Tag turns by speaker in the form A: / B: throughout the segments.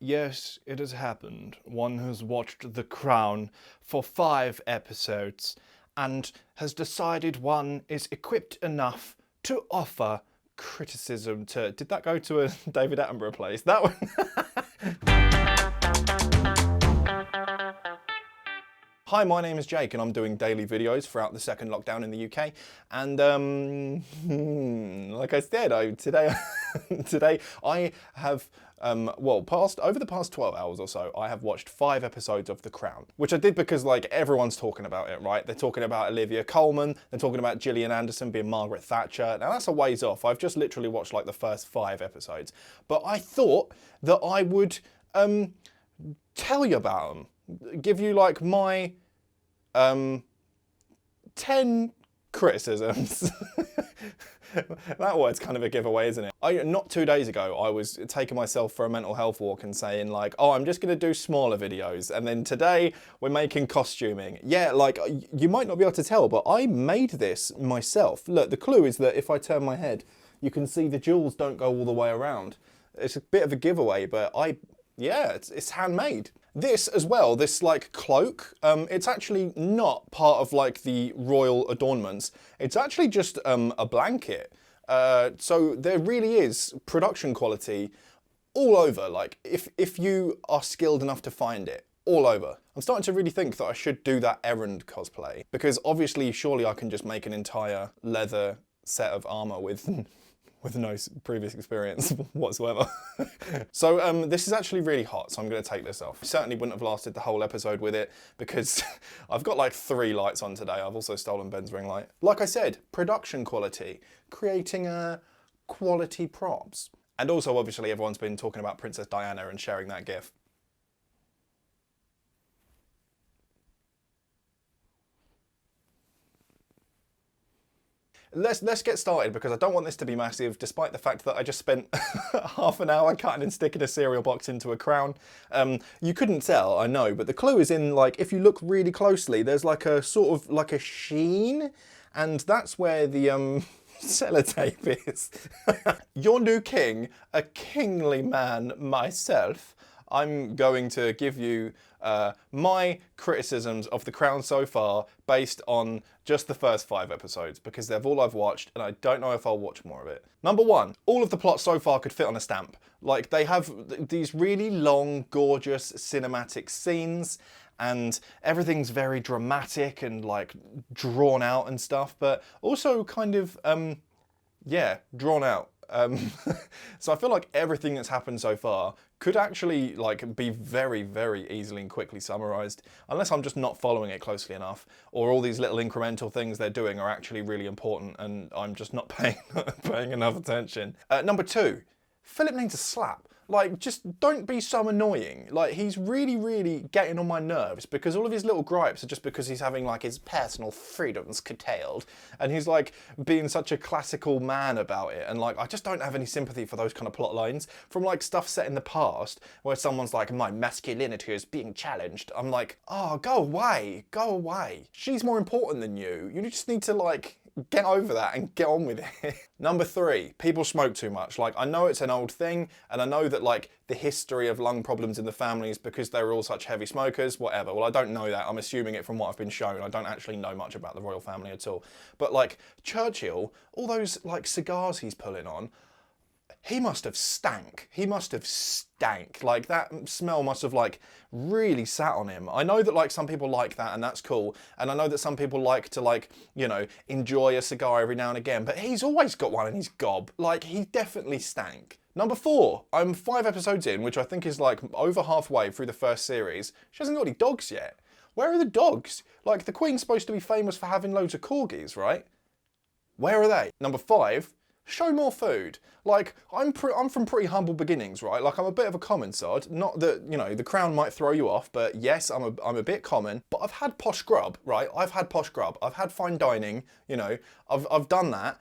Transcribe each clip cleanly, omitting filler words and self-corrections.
A: Yes, it has happened. One has watched The Crown for 5 episodes and has decided one is equipped enough to offer criticism to... Did that go to a David Attenborough place? That one... Hi, my name is Jake and I'm doing daily videos throughout the second lockdown in the UK. And like I said, today I have over the past 12 hours or so, I have watched 5 episodes of The Crown, which I did because like everyone's talking about it, right? They're talking about Olivia Colman, they're talking about Gillian Anderson being Margaret Thatcher. Now that's a ways off. I've just literally watched like the first 5 episodes, but I thought that I would tell you about them, give you like my 10 criticisms. That word's kind of a giveaway, isn't it? Not 2 days ago, I was taking myself for a mental health walk and saying like, oh, I'm just going to do smaller videos. And then today we're making costuming. Yeah, like you might not be able to tell, but I made this myself. Look, the clue is that if I turn my head, you can see the jewels don't go all the way around. It's a bit of a giveaway, but yeah, it's handmade. This as well, this like cloak, it's actually not part of like the royal adornments. It's actually just a blanket. So there really is production quality all over. Like if you are skilled enough to find it, all over. I'm starting to really think that I should do that errand cosplay because obviously, surely I can just make an entire leather set of armor with no previous experience whatsoever. So this is actually really hot, so I'm going to take this off. I certainly wouldn't have lasted the whole episode with it because I've got like 3 lights on today. I've also stolen Ben's ring light. Like I said, production quality, creating quality props. And also obviously everyone's been talking about Princess Diana and sharing that gif. Let's get started because I don't want this to be massive, despite the fact that I just spent half an hour cutting and sticking a cereal box into a crown. You couldn't tell, I know, but the clue is in like, if you look really closely, there's like a sort of like a sheen, and that's where the sellotape is. Your new king, a kingly man myself, I'm going to give you my criticisms of The Crown so far based on just the first 5 episodes because they're all I've watched and I don't know if I'll watch more of it. Number 1, all of the plots so far could fit on a stamp. Like they have these really long, gorgeous cinematic scenes and everything's very dramatic and like drawn out and stuff, but also kind of, yeah, drawn out. So I feel like everything that's happened so far could actually like be very, very easily and quickly summarized, unless I'm just not following it closely enough, or all these little incremental things they're doing are actually really important and I'm just not paying enough attention. Number 2, Philip needs a slap. Like, just don't be so annoying. Like, he's really, really getting on my nerves because all of his little gripes are just because he's having, like, his personal freedoms curtailed. And he's, like, being such a classical man about it. And, like, I just don't have any sympathy for those kind of plot lines. From, like, stuff set in the past where someone's like, my masculinity is being challenged. I'm like, oh, go away. Go away. She's more important than you. You just need to, like, get over that and get on with it. Number 3, people smoke too much. Like, I know it's an old thing, and I know that, like, the history of lung problems in the family is because they were all such heavy smokers, whatever. Well, I don't know that. I'm assuming it from what I've been shown. I don't actually know much about the royal family at all. But, like, Churchill, all those, like, cigars he's pulling on, he must have stank. He must have stank. Like, that smell must have, like, really sat on him. I know that, like, some people like that, and that's cool. And I know that some people like to, like, you know, enjoy a cigar every now and again. But he's always got one in his gob. Like, he definitely stank. Number 4, I'm 5 episodes in, which I think is, like, over halfway through the first series. She hasn't got any dogs yet. Where are the dogs? Like, the Queen's supposed to be famous for having loads of corgis, right? Where are they? Number 5, show more food. Like, I'm from pretty humble beginnings, right? Like, I'm a bit of a common sod. Not that, you know, The Crown might throw you off, but yes, I'm a bit common. But I've had posh grub, right? I've had posh grub. I've had fine dining, you know. I've done that.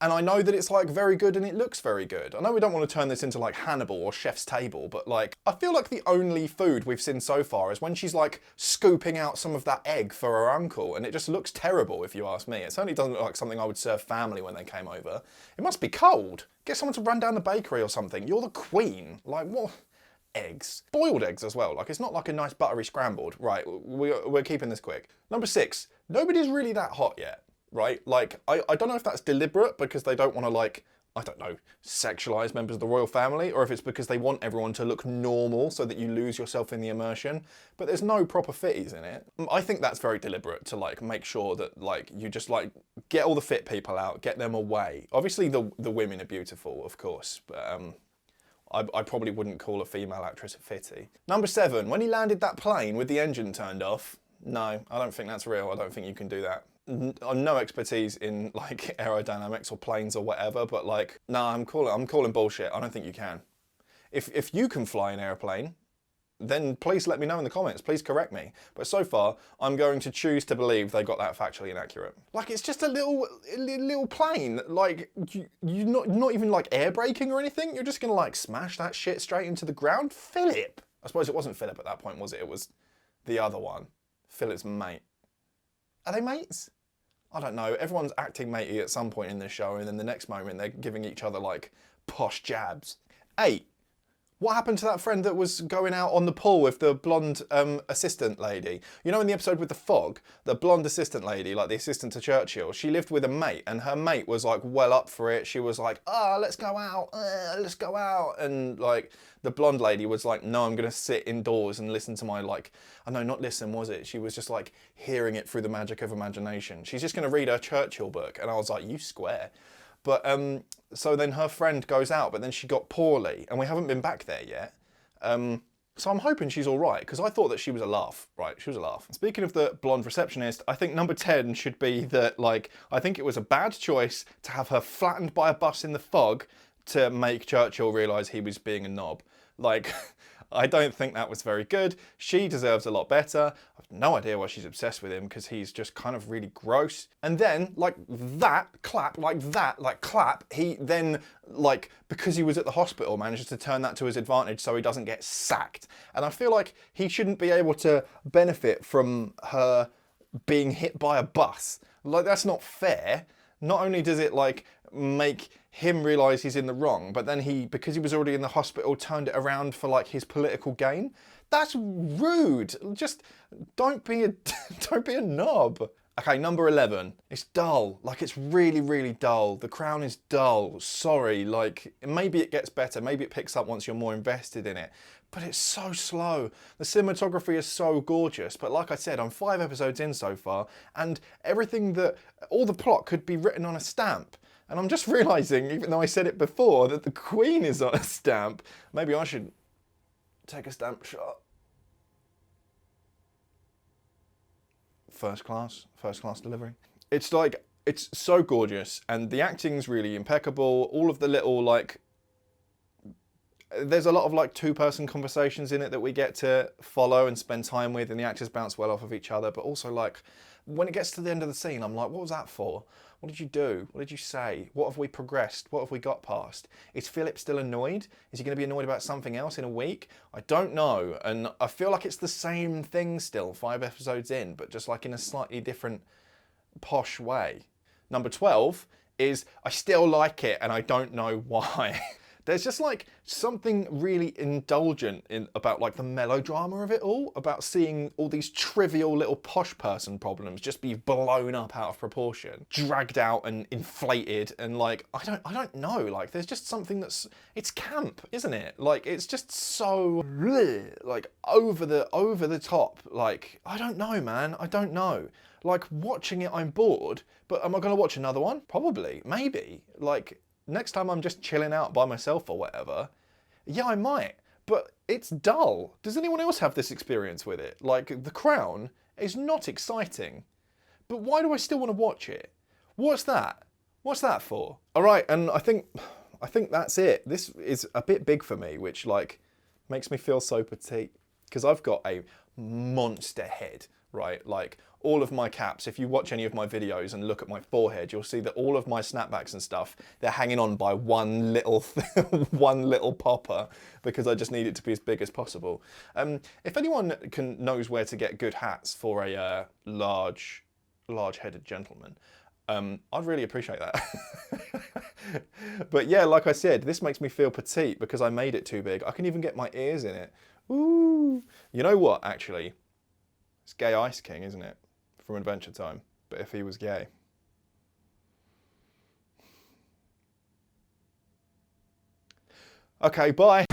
A: And I know that it's like very good and it looks very good. I know we don't want to turn this into like Hannibal or Chef's Table, but like, I feel like the only food we've seen so far is when she's like scooping out some of that egg for her uncle, and it just looks terrible if you ask me. It certainly doesn't look like something I would serve family when they came over. It must be cold. Get someone to run down the bakery or something. You're the Queen. Like, what? eggs. Boiled eggs as well. Like, it's not like a nice buttery scrambled. Right, we're keeping this quick. Number 6, nobody's really that hot yet, right? Like, I don't know if that's deliberate because they don't want to, like, I don't know, sexualize members of the royal family, or if it's because they want everyone to look normal so that you lose yourself in the immersion, but there's no proper fitties in it. I think that's very deliberate to like make sure that like you just like get all the fit people out, get them away. Obviously the women are beautiful, of course, but I probably wouldn't call a female actress a fitty. Number 7, when he landed that plane with the engine turned off, no, I don't think that's real. I don't think you can do that. I'm no expertise in like aerodynamics or planes or whatever, but like, nah, I'm calling bullshit. I don't think you can. If you can fly an airplane, then please let me know in the comments. Please correct me. But so far, I'm going to choose to believe they got that factually inaccurate. Like, it's just a little plane. Like, you're not even like air braking or anything. You're just gonna like smash that shit straight into the ground. Philip. I suppose it wasn't Philip at that point, was it? It was the other one. Philip's mate. Are they mates? I don't know. Everyone's acting matey at some point in this show, and then the next moment they're giving each other like posh jabs. 8. What happened to that friend that was going out on the pool with the blonde assistant lady? You know, in the episode with the fog, the blonde assistant lady, like the assistant to Churchill, she lived with a mate, and her mate was like well up for it. She was like, let's go out, let's go out. And like the blonde lady was like, no, I'm going to sit indoors and listen to my like, I know, not listen, was it? She was just like hearing it through the magic of imagination. She's just going to read her Churchill book. And I was like, you square. But so then her friend goes out, but then she got poorly, and we haven't been back there yet. So I'm hoping she's all right, because I thought that she was a laugh. Right, she was a laugh. Speaking of the blonde receptionist, I think number 10 should be that, like, I think it was a bad choice to have her flattened by a bus in the fog to make Churchill realise he was being a knob. Like, I don't think that was very good. She deserves a lot better. I've no idea why she's obsessed with him, because he's just kind of really gross. And then, like that, clap, he then, like, because he was at the hospital, manages to turn that to his advantage so he doesn't get sacked. And I feel like he shouldn't be able to benefit from her being hit by a bus. Like, that's not fair. Not only does it, like, make him realise he's in the wrong, but then he, because he was already in the hospital, turned it around for like his political gain. That's rude. Just don't be a knob. Okay, number 11. It's dull. Like, it's really, really dull. The Crown is dull. Sorry, like, maybe it gets better. Maybe it picks up once you're more invested in it. But it's so slow. The cinematography is so gorgeous. But like I said, I'm 5 episodes in so far, and all the plot could be written on a stamp. And I'm just realising, even though I said it before, that the Queen is on a stamp. Maybe I should take a stamp shot. First class delivery. It's like, it's so gorgeous, and the acting's really impeccable. All of the little, like, there's a lot of like 2-person conversations in it that we get to follow and spend time with, and the actors bounce well off of each other. But also, like, when it gets to the end of the scene, I'm like, what was that for? What did you do? What did you say? What have we progressed? What have we got past? Is Philip still annoyed? Is he going to be annoyed about something else in a week? I don't know. And I feel like it's the same thing still, 5 episodes in, but just like in a slightly different posh way. Number 12 is I still like it, and I don't know why. There's just like something really indulgent about like the melodrama of it all, about seeing all these trivial little posh person problems just be blown up out of proportion, dragged out and inflated, and like, I don't know, like there's just something it's camp, isn't it? Like, it's just so like over the top. Like, I don't know, man, I don't know. Like, watching it, I'm bored, but am I gonna watch another one? Probably, maybe. Like, next time I'm just chilling out by myself or whatever, yeah, I might, but it's dull. Does anyone else have this experience with it? Like, The Crown is not exciting, but why do I still want to watch it? What's that? What's that for? All right, and I think that's it. This is a bit big for me, which like makes me feel so petite, because I've got a monster head, right? Like, all of my caps, if you watch any of my videos and look at my forehead, you'll see that all of my snapbacks and stuff, they're hanging on by one little popper, because I just need it to be as big as possible. If anyone knows where to get good hats for a large-headed gentleman, I'd really appreciate that. But yeah, like I said, this makes me feel petite because I made it too big. I can even get my ears in it. Ooh. You know what, actually? It's Gay Ice King, isn't it? From Adventure Time. But if he was gay. Okay, bye.